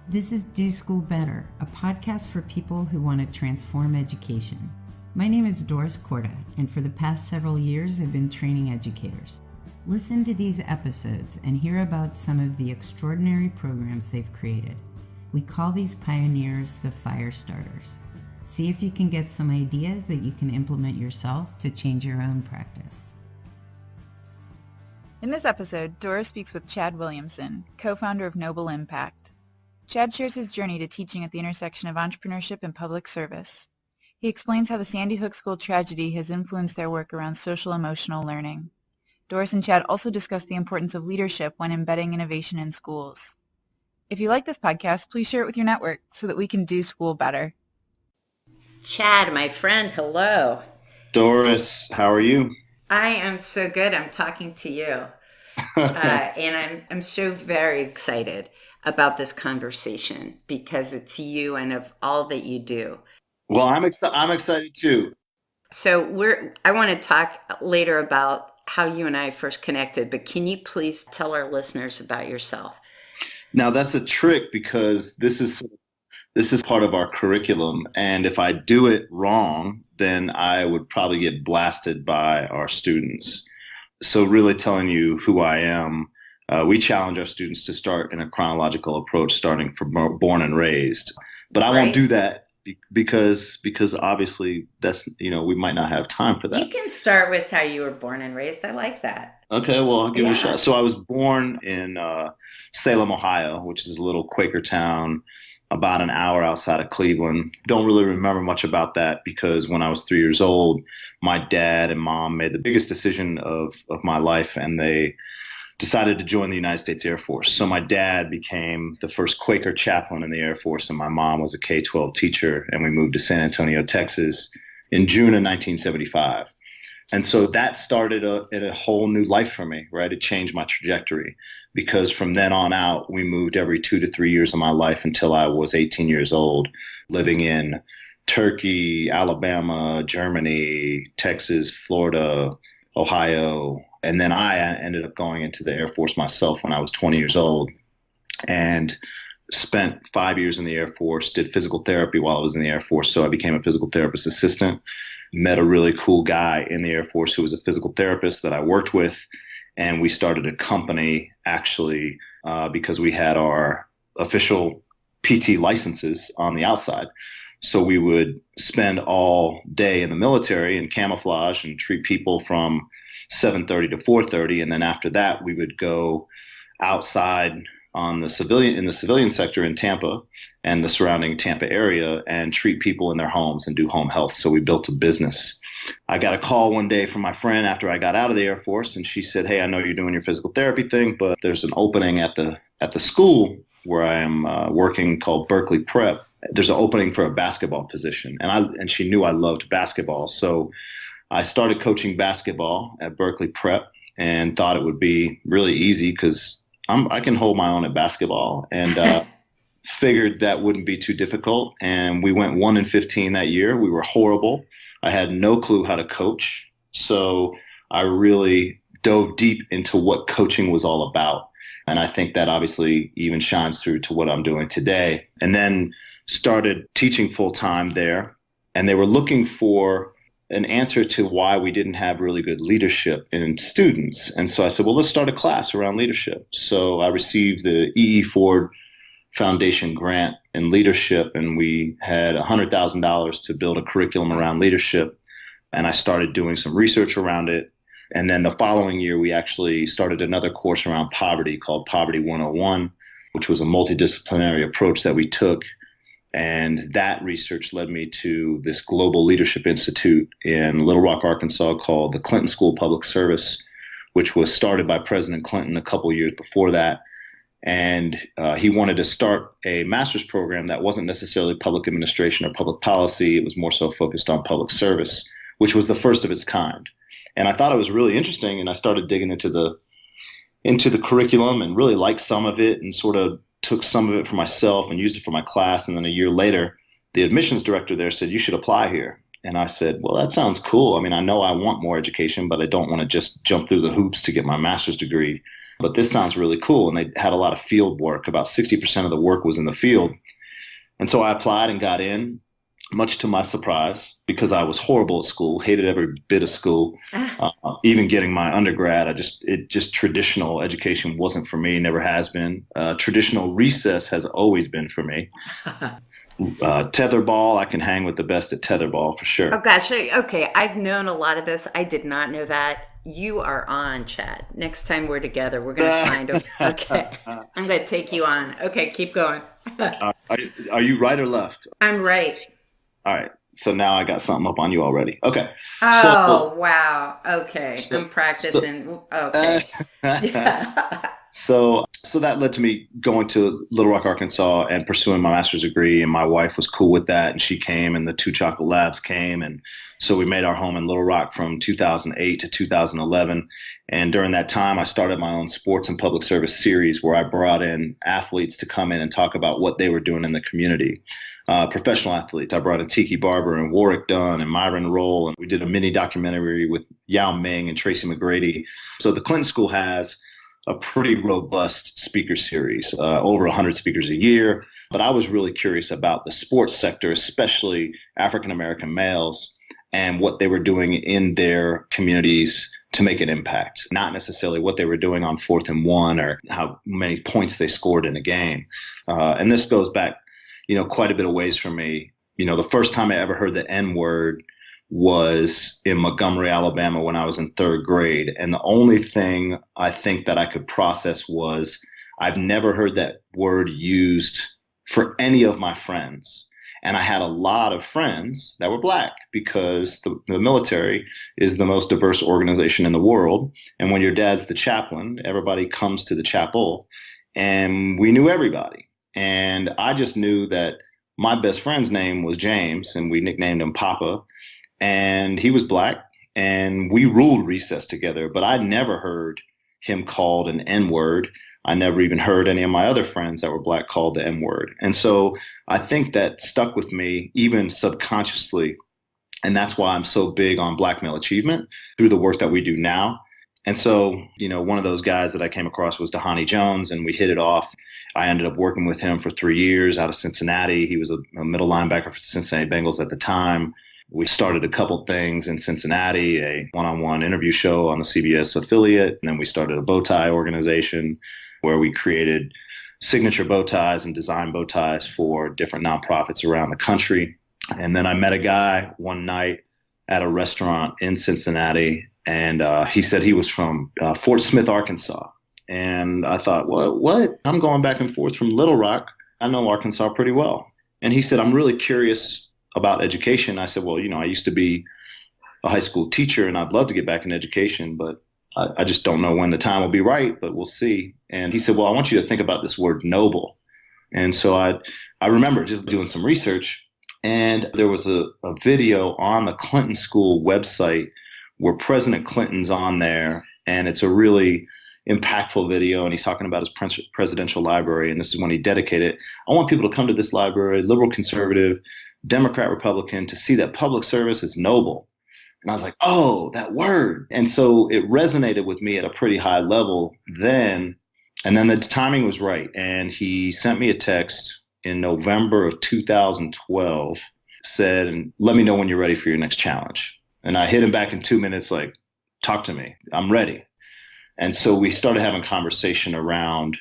This is Do School Better, a podcast for people who want to transform education. My name is Doris Korda, and for the past several years, I've been training educators. Listen to these episodes and hear about some of the extraordinary programs they've created. We call these pioneers the fire starters. See if you can get some ideas that you can implement yourself to change your own practice. In this episode, Doris speaks with Chad Williamson, co-founder of Noble Impact. Chad shares his journey to teaching at the intersection of entrepreneurship and public service. He explains how the Sandy Hook school tragedy has influenced their work around social-emotional learning. Doris and Chad also discuss the importance of leadership when embedding innovation in schools. If you like this podcast, please share it with your network so that we can do school better. Chad, my friend, hello. Doris, how are you? I am so good. I'm talking to you. And I'm so very excited about this conversation because it's you and of all that you do. Well, I'm excited too. So I want to talk later about how you and I first connected, but can you please tell our listeners about yourself? Now that's a trick because this is part of our curriculum, and if I do it wrong, then I would probably get blasted by our students. So really telling you who I am, we challenge our students to start in a chronological approach, starting from born and raised. But I won't do that because obviously that's, we might not have time for that. You can start with how you were born and raised. I like that. Okay, well, I'll give it a shot. So I was born in Salem, Ohio, which is a little Quaker town about an hour outside of Cleveland. Don't really remember much about that because when I was 3 years old, my dad and mom made the biggest decision of my life, and they decided to join the United States Air Force. So my dad became the first Quaker chaplain in the Air Force, and my mom was a K-12 teacher, and we moved to San Antonio, Texas in June of 1975. And so that started a whole new life for me, right? It changed my trajectory because from then on out, we moved every 2 to 3 years of my life until I was 18 years old, living in Turkey, Alabama, Germany, Texas, Florida, Ohio. And then I ended up going into the Air Force myself when I was 20 years old and spent 5 years in the Air Force, did physical therapy while I was in the Air Force. So I became a physical therapist assistant. Met a really cool guy in the Air Force who was a physical therapist that I worked with. And we started a company actually because we had our official PT licenses on the outside. So we would spend all day in the military in camouflage and treat people from 7:30 to 4:30. And then after that, we would go outside in the civilian sector in Tampa and the surrounding Tampa area and treat people in their homes and do home health. So we built a business. I got a call one day from my friend after I got out of the Air Force, and she said, "Hey, I know you're doing your physical therapy thing, but there's an opening at the school where I am working called Berkeley Prep. There's an opening for a basketball position." And she knew I loved basketball. So I started coaching basketball at Berkeley Prep and thought it would be really easy because I can hold my own at basketball, and figured that wouldn't be too difficult. And we went 1-15 that year. We were horrible. I had no clue how to coach. So I really dove deep into what coaching was all about. And I think that obviously even shines through to what I'm doing today. And then started teaching full time there. And they were looking for an answer to why we didn't have really good leadership in students. And so I said, well, let's start a class around leadership. So I received the E.E. Ford Foundation grant in leadership, and we had $100,000 to build a curriculum around leadership. And I started doing some research around it. And then the following year, we actually started another course around poverty called Poverty 101, which was a multidisciplinary approach that we took. And that research led me to this Global Leadership Institute in Little Rock, Arkansas, called the Clinton School of Public Service, which was started by President Clinton a couple of years before that. And he wanted to start a master's program that wasn't necessarily public administration or public policy. It was more so focused on public service, which was the first of its kind. And I thought it was really interesting, and I started digging into the curriculum and really liked some of it and sort of took some of it for myself and used it for my class. And then a year later, the admissions director there said, "You should apply here." And I said, well, that sounds cool. I mean, I know I want more education, but I don't want to just jump through the hoops to get my master's degree. but this sounds really cool. And they had a lot of field work. About 60% of the work was in the field. And so I applied and got in, much to my surprise, because I was horrible at school, hated every bit of school. Even getting my undergrad, traditional education wasn't for me, never has been. Traditional recess has always been for me. Tetherball, I can hang with the best at Tetherball for sure. Oh gosh, okay. I've known a lot of this. I did not know that. You are on, Chad. Next time we're together, we're going to find a... Okay, I'm going to take you on. Okay, keep going. Are you right or left? I'm right. All right. So now I got something up on you already. Okay. Oh, wow. Okay. I'm practicing. Okay. Yeah. So that led to me going to Little Rock, Arkansas and pursuing my master's degree. And my wife was cool with that. And she came and the Two Chocolate Labs came. And so we made our home in Little Rock from 2008 to 2011. And during that time, I started my own sports and public service series where I brought in athletes to come in and talk about what they were doing in the community. Professional athletes. I brought in Tiki, Barber, and Warwick Dunn, and Myron Roll. And we did a mini documentary with Yao Ming and Tracy McGrady. So the Clinton School has a pretty robust speaker series, over 100 speakers a year. But I was really curious about the sports sector, especially African-American males, and what they were doing in their communities to make an impact, not necessarily what they were doing on 4th and 1 or how many points they scored in a game. And this goes back, quite a bit of ways for me. The first time I ever heard the N-word was in Montgomery, Alabama when I was in 3rd grade. And the only thing I think that I could process was I've never heard that word used for any of my friends. And I had a lot of friends that were Black because the military is the most diverse organization in the world. And when your dad's the chaplain, everybody comes to the chapel, and we knew everybody. And I just knew that my best friend's name was James, and we nicknamed him Papa. And he was Black, and we ruled recess together. But I never heard him called an N-word. I never even heard any of my other friends that were Black called the N-word. And so I think that stuck with me even subconsciously. And that's why I'm so big on Black male achievement through the work that we do now. And so, one of those guys that I came across was Dhani Jones, and we hit it off. I ended up working with him for 3 years out of Cincinnati. He was a middle linebacker for the Cincinnati Bengals at the time. We started a couple things in Cincinnati, a one-on-one interview show on the CBS affiliate. And then we started a bow tie organization where we created signature bow ties and design bow ties for different nonprofits around the country. And then I met a guy one night at a restaurant in Cincinnati, and he said he was from Fort Smith, Arkansas. And I thought, what? I'm going back and forth from Little Rock. I know Arkansas pretty well. And he said, I'm really curious about education. I said, well, I used to be a high school teacher and I'd love to get back in education, but I just don't know when the time will be right, but we'll see. And he said, well, I want you to think about this word noble. And so I remember just doing some research, and there was a video on the Clinton School website where President Clinton's on there, and it's a really impactful video, and he's talking about his presidential library, and this is when he dedicated, I want people to come to this library, liberal, conservative, Democrat, Republican, to see that public service is noble. And I was like, oh, that word. And so it resonated with me at a pretty high level then. And then the timing was right. And he sent me a text in November of 2012, said, and let me know when you're ready for your next challenge. And I hit him back in 2 minutes, like, talk to me. I'm ready. And so we started having conversation around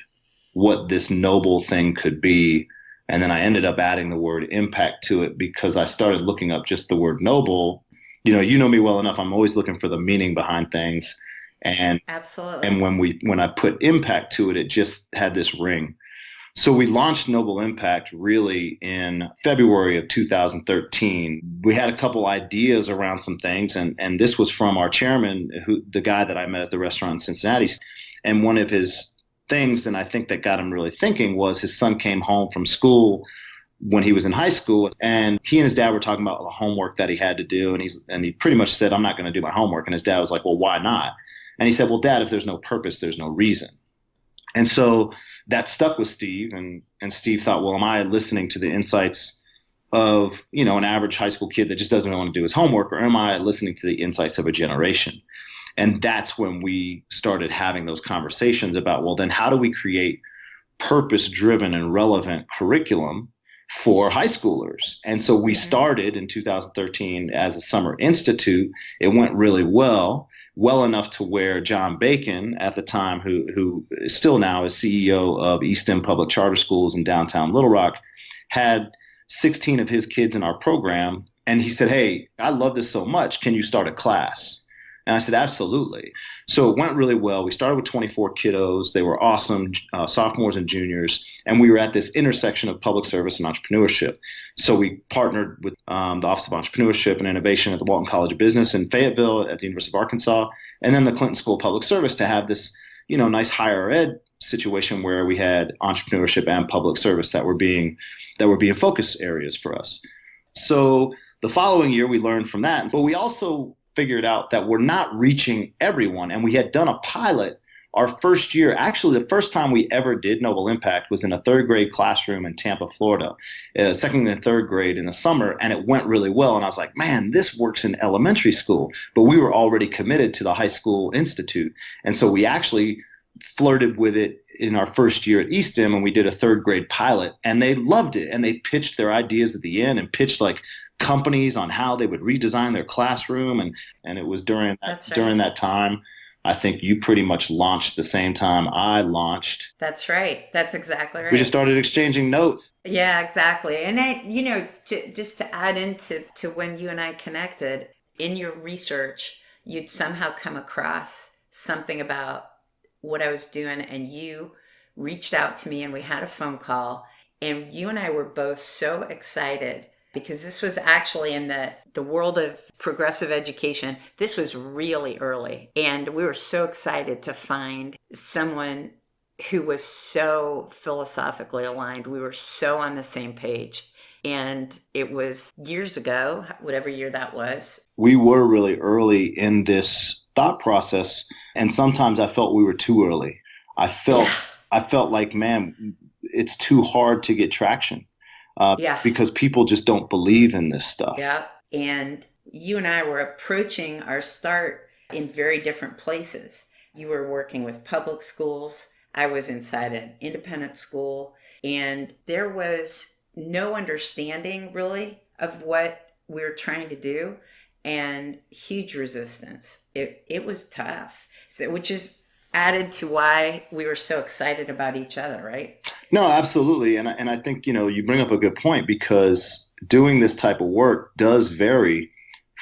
what this noble thing could be. And then I ended up adding the word impact to it because I started looking up just the word noble. You know me well enough. I'm always looking for the meaning behind things. And absolutely. And when I put impact to it, it just had this ring. So we launched Noble Impact really in February of 2013. We had a couple ideas around some things, and this was from our chairman, the guy that I met at the restaurant in Cincinnati. And one of his things, and I think that got him really thinking, was his son came home from school when he was in high school, and he and his dad were talking about the homework that he had to do, and he pretty much said, I'm not going to do my homework. And his dad was like, well, why not? And he said, well, Dad, if there's no purpose, there's no reason. And so that stuck with Steve, and Steve thought, well, am I listening to the insights of, an average high school kid that just doesn't want to do his homework, or am I listening to the insights of a generation? And that's when we started having those conversations about, well, then how do we create purpose-driven and relevant curriculum for high schoolers? And so we started in 2013 as a summer institute. It went really well enough to where John Bacon at the time, who still now is CEO of East End Public Charter Schools in downtown Little Rock, had 16 of his kids in our program. And he said, hey, I love this so much. Can you start a class? And I said, absolutely. So it went really well. We started with 24 kiddos. They were awesome, sophomores and juniors. And we were at this intersection of public service and entrepreneurship. So we partnered with the Office of Entrepreneurship and Innovation at the Walton College of Business in Fayetteville at the University of Arkansas, and then the Clinton School of Public Service to have this, nice higher ed situation where we had entrepreneurship and public service that were being focus areas for us. So the following year we learned from that, but we also figured out that we're not reaching everyone. And we had done a pilot our first year. Actually, the first time we ever did Noble Impact was in a third grade classroom in Tampa, Florida, second and third grade in the summer. And it went really well. And I was like, man, this works in elementary school. But we were already committed to the high school institute. And so we actually flirted with it in our first year at East End, and we did a third grade pilot, and they loved it. And they pitched their ideas at the end and pitched like companies on how they would redesign their classroom. And it was during that time, I think you pretty much launched the same time I launched. That's right. That's exactly right. We just started exchanging notes. Yeah, exactly. And then, just to add into when you and I connected, in your research, you'd somehow come across something about what I was doing, and you reached out to me and we had a phone call, and you and I were both so excited because this was actually in the world of progressive education. This was really early, and we were so excited to find someone who was so philosophically aligned. We were so on the same page. And it was years ago, whatever year that was. We were really early in this thought process, and sometimes I felt we were too early. I felt like, man, it's too hard to get traction. Because people just don't believe in this stuff. Yeah. And you and I were approaching our start in very different places. You were working with public schools. I was inside an independent school. And there was no understanding really of what we were trying to do, and huge resistance. It was tough, which is added to why we were so excited about each other, right? No, absolutely. And I think, you bring up a good point, because doing this type of work does vary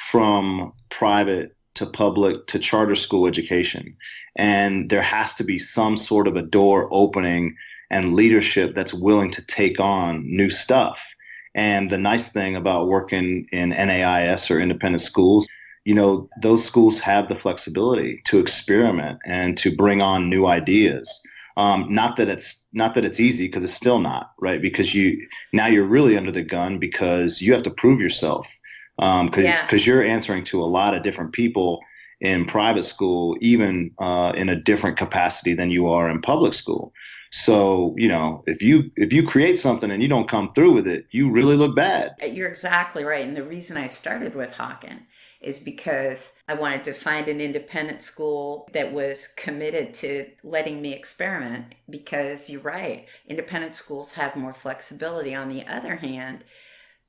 from private to public to charter school education. And there has to be some sort of a door opening and leadership that's willing to take on new stuff. And the nice thing about working in NAIS or independent schools, those schools have the flexibility to experiment and to bring on new ideas. Not that it's easy, because it's still not, right? Because you're really under the gun, because you have to prove yourself. Because you're answering to a lot of different people in private school, even in a different capacity than you are in public school. So, if you create something and you don't come through with it, you really look bad. You're exactly right. And the reason I started with Hawken is because I wanted to find an independent school that was committed to letting me experiment, because you're right, independent schools have more flexibility. On the other hand,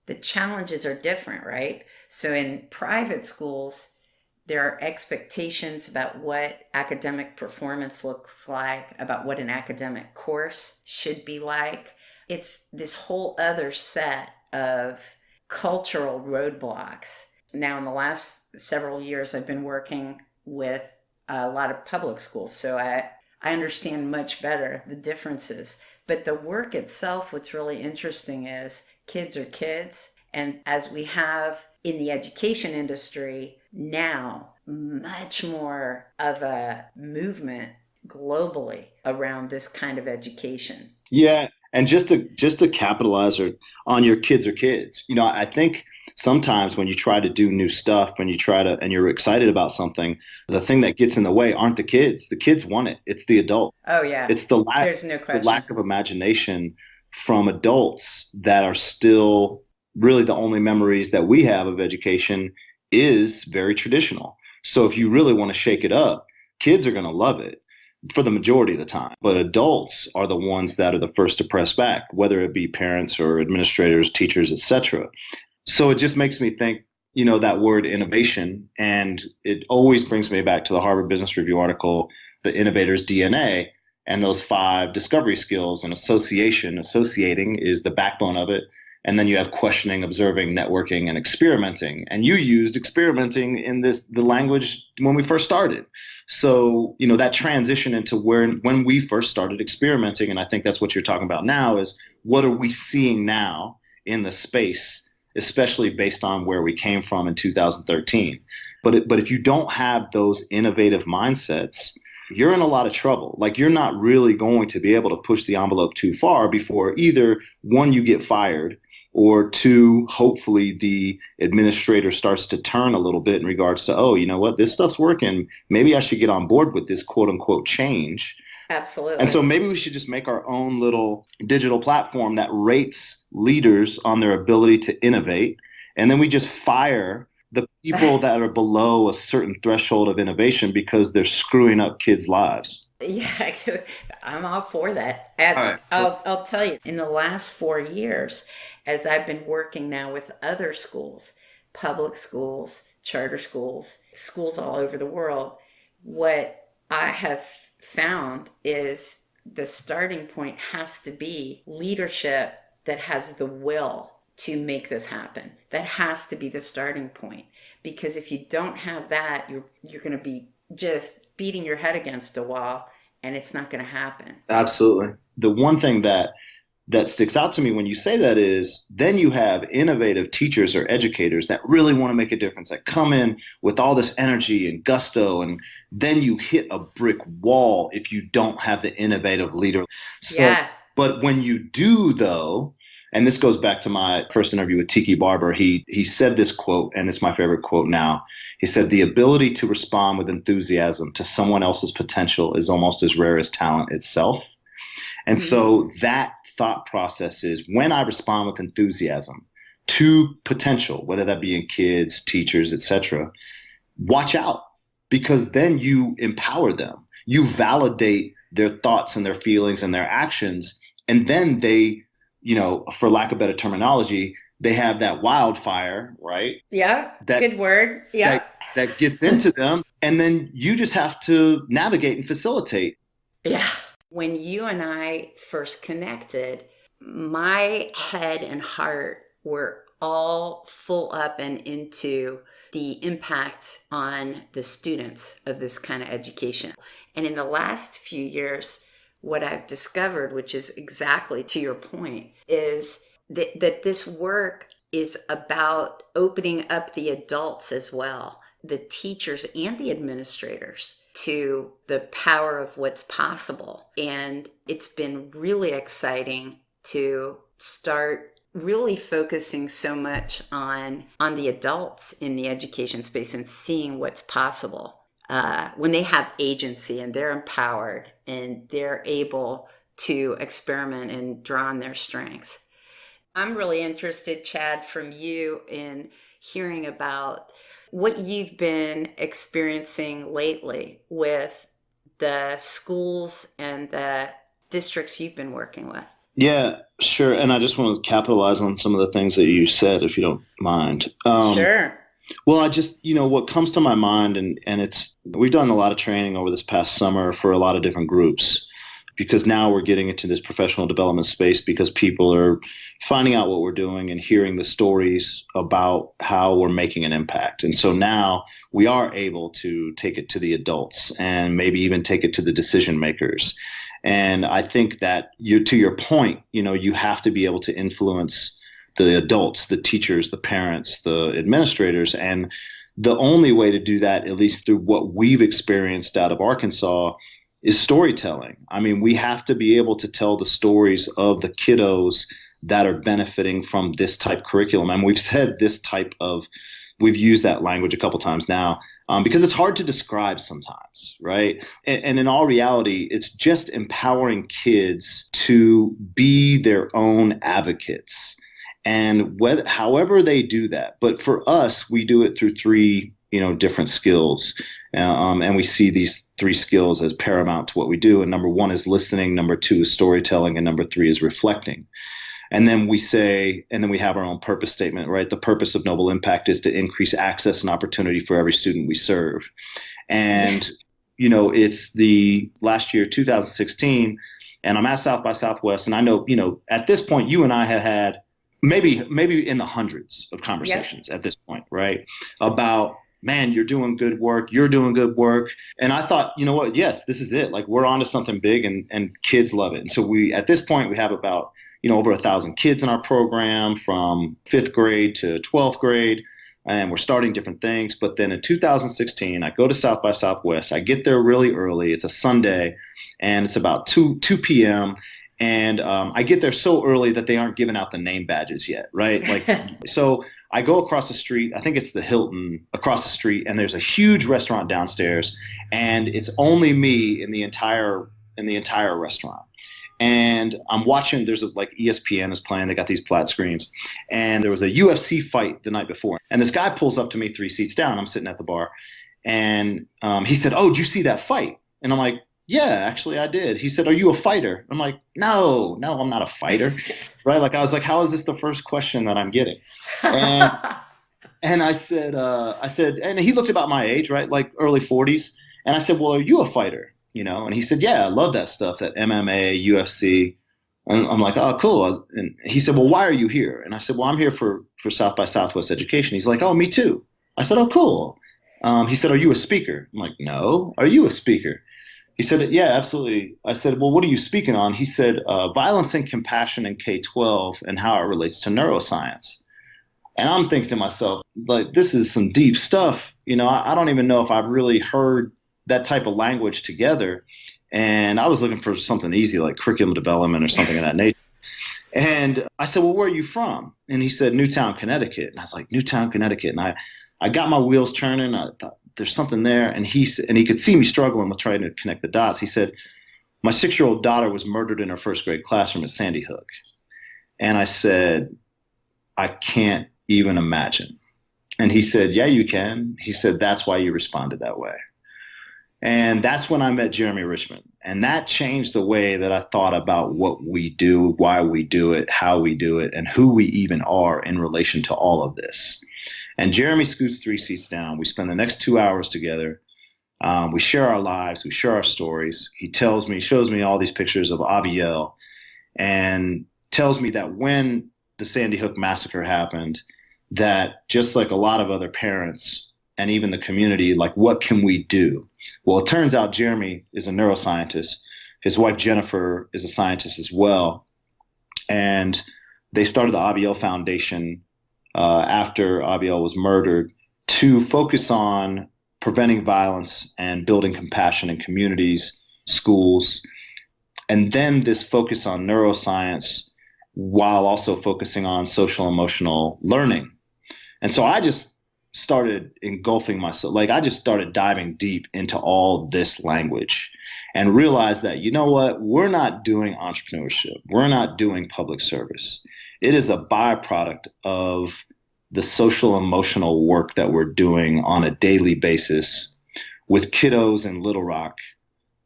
the challenges are different, right? So in private schools, there are expectations about what academic performance looks like, about what an academic course should be like. It's this whole other set of cultural roadblocks. Now, in the last several years, I've been working with a lot of public schools, so I understand much better the differences. But the work itself, what's really interesting is kids are kids. And as we have in the education industry now, much more of a movement globally around this kind of education. Yeah. And just to capitalize on your kids are kids. I think sometimes when you try to do new stuff, and you're excited about something, the thing that gets in the way aren't the kids. The kids want it. It's the adults. Oh yeah. It's the lack of imagination from adults that are still really the only memories that we have of education is very traditional. So if you really want to shake it up, kids are going to love it for the majority of the time. But adults are the ones that are the first to press back, whether it be parents or administrators, teachers, etc. So it just makes me think, that word innovation, and it always brings me back to the Harvard Business Review article, The Innovator's DNA, and those 5 discovery skills. And associating is the backbone of it. And then you have questioning, observing, networking, and experimenting. And you used experimenting in the language when we first started. So, that transition into when we first started experimenting, and I think that's what you're talking about now, is what are we seeing now in the space, especially based on where we came from in 2013. But if you don't have those innovative mindsets, you're in a lot of trouble. Like, you're not really going to be able to push the envelope too far before either, 1, you get fired, or 2, hopefully the administrator starts to turn a little bit in regards to, oh, you know what, this stuff's working. Maybe I should get on board with this quote unquote change. Absolutely. And so maybe we should just make our own little digital platform that rates leaders on their ability to innovate. And then we just fire the people that are below a certain threshold of innovation because they're screwing up kids' lives. Yeah, I'm all for that. All right. I'll tell you, in the last 4 years, as I've been working now with other schools, public schools, charter schools, schools all over the world, what I have found is the starting point has to be leadership that has the will to make this happen. That has to be the starting point. Because if you don't have that, you're going to be just beating your head against a wall, and it's not going to happen. Absolutely. The one thing that sticks out to me when you say that is then you have innovative teachers or educators that really want to make a difference, that come in with all this energy and gusto, and then you hit a brick wall if you don't have the innovative leader. So, yeah. But when you do, though, and this goes back to my first interview with Tiki Barber, he said this quote, and it's my favorite quote now. He said, "The ability to respond with enthusiasm to someone else's potential is almost as rare as talent itself." And so that thought process is, when I respond with enthusiasm to potential, whether that be in kids, teachers, etc., watch out, because then you empower them. You validate their thoughts and their feelings and their actions, and then they, for lack of better terminology, they have that wildfire, right? Yeah, good word. Yeah. That gets into them, and then you just have to navigate and facilitate. Yeah. When you and I first connected, my head and heart were all full up and into the impact on the students of this kind of education. And in the last few years, what I've discovered, which is exactly to your point, is that this work is about opening up the adults as well, the teachers and the administrators, to the power of what's possible. And it's been really exciting to start really focusing so much on the adults in the education space and seeing what's possible when they have agency and they're empowered and they're able to experiment and draw on their strengths. I'm really interested, Chad, from you in hearing about what you've been experiencing lately with the schools and the districts you've been working with. Yeah, sure. And I just want to capitalize on some of the things that you said, if you don't mind. Sure. Well, I just, what comes to my mind, and we've done a lot of training over this past summer for a lot of different groups, because now we're getting into this professional development space because people are finding out what we're doing and hearing the stories about how we're making an impact. And so now we are able to take it to the adults and maybe even take it to the decision makers. And I think that to your point, you have to be able to influence the adults, the teachers, the parents, the administrators. And the only way to do that, at least through what we've experienced out of Arkansas, is storytelling. I mean, we have to be able to tell the stories of the kiddos that are benefiting from this type curriculum. And we've said we've used that language a couple times now because it's hard to describe sometimes, right? And in all reality, it's just empowering kids to be their own advocates. And however they do that. But for us, we do it through 3 different skills. And we see these 3 skills as paramount to what we do. And number 1 is listening. Number 2 is storytelling. And number 3 is reflecting. And then we have our own purpose statement, right? The purpose of Noble Impact is to increase access and opportunity for every student we serve. And, it's the last year, 2016, and I'm at South by Southwest. And I know, at this point, you and I had maybe in the hundreds of conversations at this point, right? About, man, you're doing good work. You're doing good work. And I thought, you know what? Yes, this is it. Like, we're onto something big, and kids love it. And so at this point, we have about, over 1,000 kids in our program from 5th grade to 12th grade. And we're starting different things. But then in 2016, I go to South by Southwest. I get there really early. It's a Sunday, and it's about 2 p.m. And I get there so early that they aren't giving out the name badges yet, right? Like, so I go across the street. I think it's the Hilton across the street, and there's a huge restaurant downstairs, and it's only me in the entire restaurant. And I'm watching, there's ESPN is playing, they got these flat screens. And there was a UFC fight the night before. And this guy pulls up to me 3 seats down. I'm sitting at the bar. And he said, "Oh, did you see that fight?" And I'm like, "Yeah, actually I did." He said, "Are you a fighter?" I'm like, no, I'm not a fighter. Right? Like, I was like, how is this the first question that I'm getting? And I said, and he looked about my age, right? Like early 40s. And I said, "Well, are you a fighter?" And he said, "Yeah, I love that stuff, that MMA, UFC." And I'm like, "Oh, cool." And he said, "Well, why are you here?" And I said, "Well, I'm here for South by Southwest education." He's like, "Oh, me too." I said, "Oh, cool." He said, "Are you a speaker?" I'm like, "No." "Are you a speaker?" He said, "Yeah, absolutely." I said, "Well, what are you speaking on?" He said, "Violence and compassion in K-12 and how it relates to neuroscience." And I'm thinking to myself, like, this is some deep stuff. I don't even know if I've really heard that type of language together. And I was looking for something easy, like curriculum development or something of that nature. And I said, "Well, where are you from?" And he said, "Newtown, Connecticut." And I was like, "Newtown, Connecticut." And I got my wheels turning. I thought, there's something there. And he could see me struggling with trying to connect the dots. He said, "My 6-year-old daughter was murdered in her 1st grade classroom at Sandy Hook." And I said, "I can't even imagine." And he said, "Yeah, you can." He said, "That's why you responded that way." And that's when I met Jeremy Richmond. And that changed the way that I thought about what we do, why we do it, how we do it, and who we even are in relation to all of this. And Jeremy scoots 3 seats down. We spend the next 2 hours together. We share our lives. We share our stories. He shows me all these pictures of IBL, and tells me that when the Sandy Hook massacre happened, that just like a lot of other parents and even the community, like, what can we do? Well, it turns out Jeremy is a neuroscientist. His wife, Jennifer, is a scientist as well. And they started the IBL Foundation after IBL was murdered to focus on preventing violence and building compassion in communities, schools, and then this focus on neuroscience while also focusing on social-emotional learning. And so I just started engulfing myself. Like, I just started diving deep into all this language and realized that, you know what, we're not doing entrepreneurship. We're not doing public service. It is a byproduct of the social emotional work that we're doing on a daily basis with kiddos in Little Rock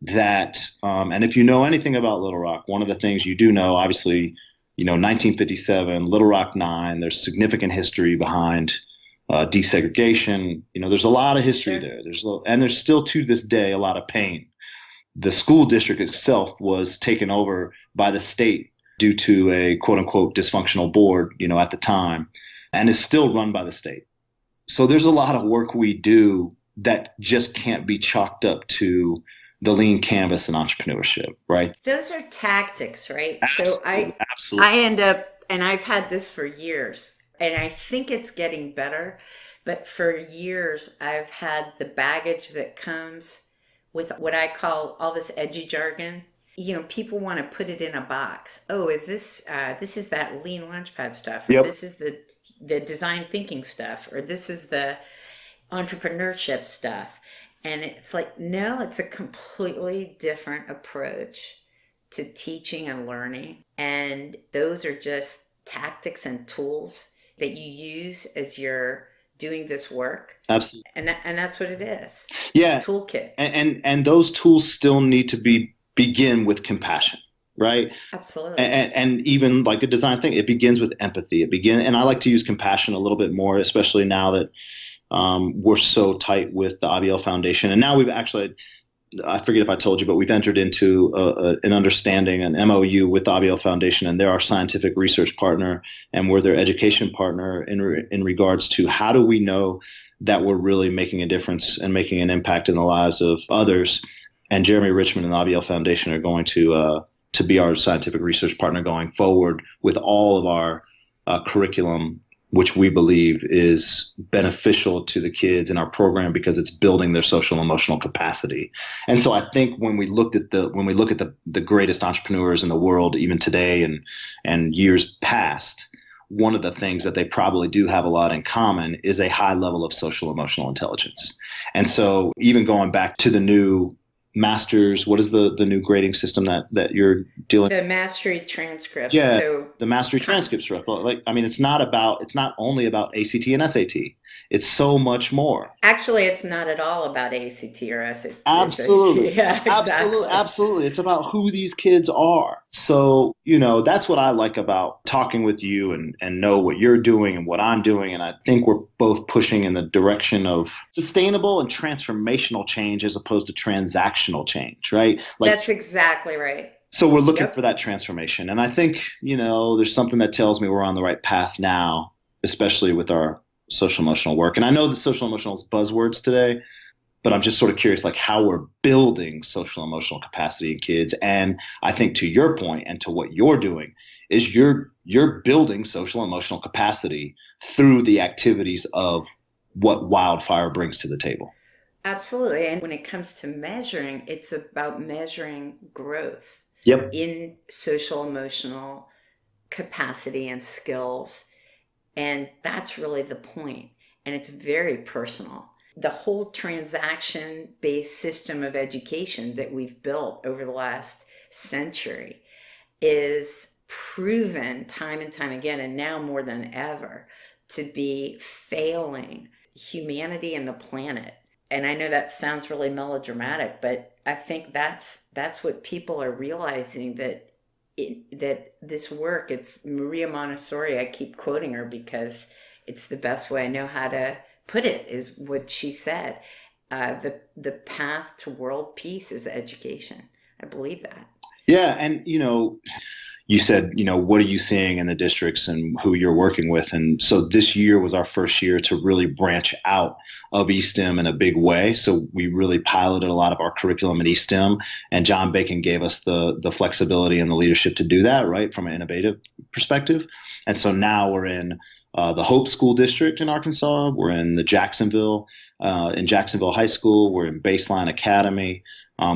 that, and if you know anything about Little Rock, one of the things you do know, obviously, 1957, Little Rock 9, there's significant history behind desegregation. There's a lot of history there. There's still to this day a lot of pain. The school district itself was taken over by the state due to a quote unquote dysfunctional board, at the time, and is still run by the state. So there's a lot of work we do that just can't be chalked up to the lean canvas and entrepreneurship, right? Those are tactics, right? Absolutely, So absolutely. I end up, and I've had this for years, and I think it's getting better, but for years I've had the baggage that comes with what I call all this edgy jargon. People want to put it in a box. Oh, is this is that lean launchpad stuff, or Yep. this is the design thinking stuff, or this is the entrepreneurship stuff. And it's like, no, it's a completely different approach to teaching and learning. And those are just tactics and tools that you use as you're doing this work. Absolutely. And that's what it is. Yeah. It's a toolkit. And those tools still need to begin with compassion, right? Absolutely. And even like a design thing, it begins with empathy. And I like to use compassion a little bit more, especially now that we're so tight with the IBL Foundation. And now we've actually, I forget if I told you, but we've entered into an understanding, an MOU with the IBL Foundation, and they're our scientific research partner, and we're their education partner in regards to how do we know that we're really making a difference and making an impact in the lives of others. And Jeremy Richmond and the IBL Foundation are going to be our scientific research partner going forward with all of our curriculum, which we believe is beneficial to the kids in our program because it's building their social emotional capacity. And so I think when we look at the greatest entrepreneurs in the world, even today and years past, one of the things that they probably do have a lot in common is a high level of social emotional intelligence. And so even going back to the new masters, what is the new grading system that you're dealing with? The mastery transcripts. Yeah, so the mastery transcripts. Like, I mean, it's not only about ACT and SAT. It's so much more. Actually, it's not at all about ACT or SAT. Absolutely. Yeah, exactly. Absolutely. It's about who these kids are. So, that's what I like about talking with you and know what you're doing and what I'm doing. And I think we're both pushing in the direction of sustainable and transformational change as opposed to transactional change, right? That's exactly right. So we're looking for that transformation. And I think, there's something that tells me we're on the right path now, especially with our social emotional work. And I know the social emotional is buzzwords today, but I'm just sort of curious, like how we're building social emotional capacity in kids. And I think to your point and to what you're doing is you're building social emotional capacity through the activities of what Wildfire brings to the table. Absolutely. And when it comes to measuring, it's about measuring growth. Yep. In social emotional capacity and skills. And that's really the point. And it's very personal. The whole transaction-based system of education that we've built over the last century is proven time and time again, and now more than ever, to be failing humanity and the planet. And I know that sounds really melodramatic, but I think that's what people are realizing, that this work, it's Maria Montessori. I keep quoting her because it's the best way I know how to put it, is what she said. The path to world peace is education. I believe that. Yeah. And, you said, what are you seeing in the districts and who you're working with? And so this year was our first year to really branch out of eSTEM in a big way. So we really piloted a lot of our curriculum in eSTEM, and John Bacon gave us the flexibility and the leadership to do that, right, from an innovative perspective. And so now we're in the Hope School District in Arkansas. We're in the Jacksonville High School. We're in Baseline Academy,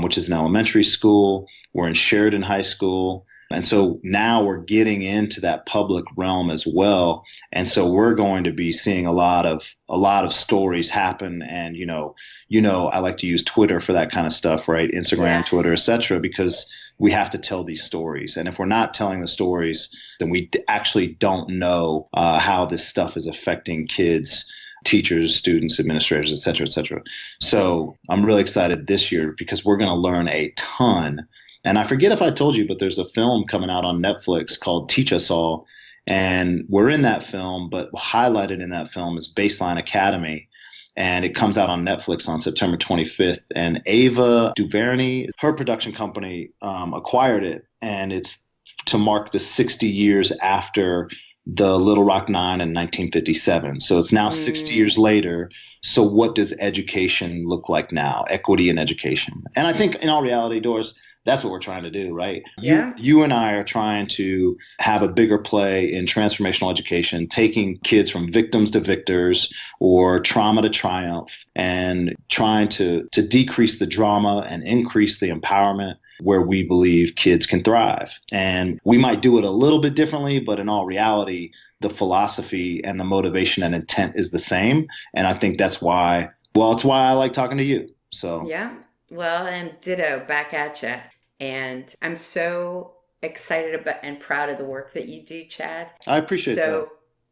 which is an elementary school. We're in Sheridan High School. And so now we're getting into that public realm as well. And so we're going to be seeing a lot of stories happen. And, I like to use Twitter for that kind of stuff, right? Instagram, Twitter, etc., because we have to tell these stories. And if we're not telling the stories, then we actually don't know how this stuff is affecting kids, teachers, students, administrators, et cetera, et cetera. So I'm really excited this year because we're going to learn a ton. And I forget if I told you, but there's a film coming out on Netflix called Teach Us All. And we're in that film, but highlighted in that film is Baseline Academy. And it comes out on Netflix on September 25th. And Ava DuVernay, her production company, acquired it. And it's to mark the 60 years after the Little Rock Nine in 1957. So it's now 60 years later. So what does education look like now? Equity in education. And I think in all reality, Doris, that's what we're trying to do, right? Yeah. You and I are trying to have a bigger play in transformational education, taking kids from victims to victors or trauma to triumph, and trying to decrease the drama and increase the empowerment where we believe kids can thrive. And we might do it a little bit differently, but in all reality, the philosophy and the motivation and intent is the same. And I think it's why I like talking to you. So yeah. Well, and ditto back at you. And I'm so excited about and proud of the work that you do, Chad. I appreciate that.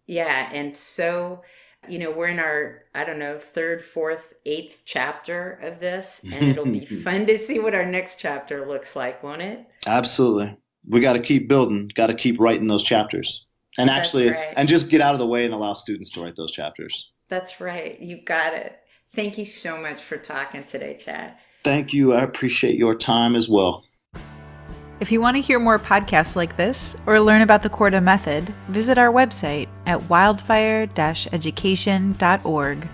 Yeah, and so We're in our, third, fourth, eighth chapter of this, and it'll be fun to see what our next chapter looks like, won't it? Absolutely. We got to keep building, got to keep writing those chapters. And actually, and just get out of the way and allow students to write those chapters. That's right. You got it. Thank you so much for talking today, Chad. Thank you. I appreciate your time as well. If you want to hear more podcasts like this or learn about the Korda method, visit our website at wildfire-education.org.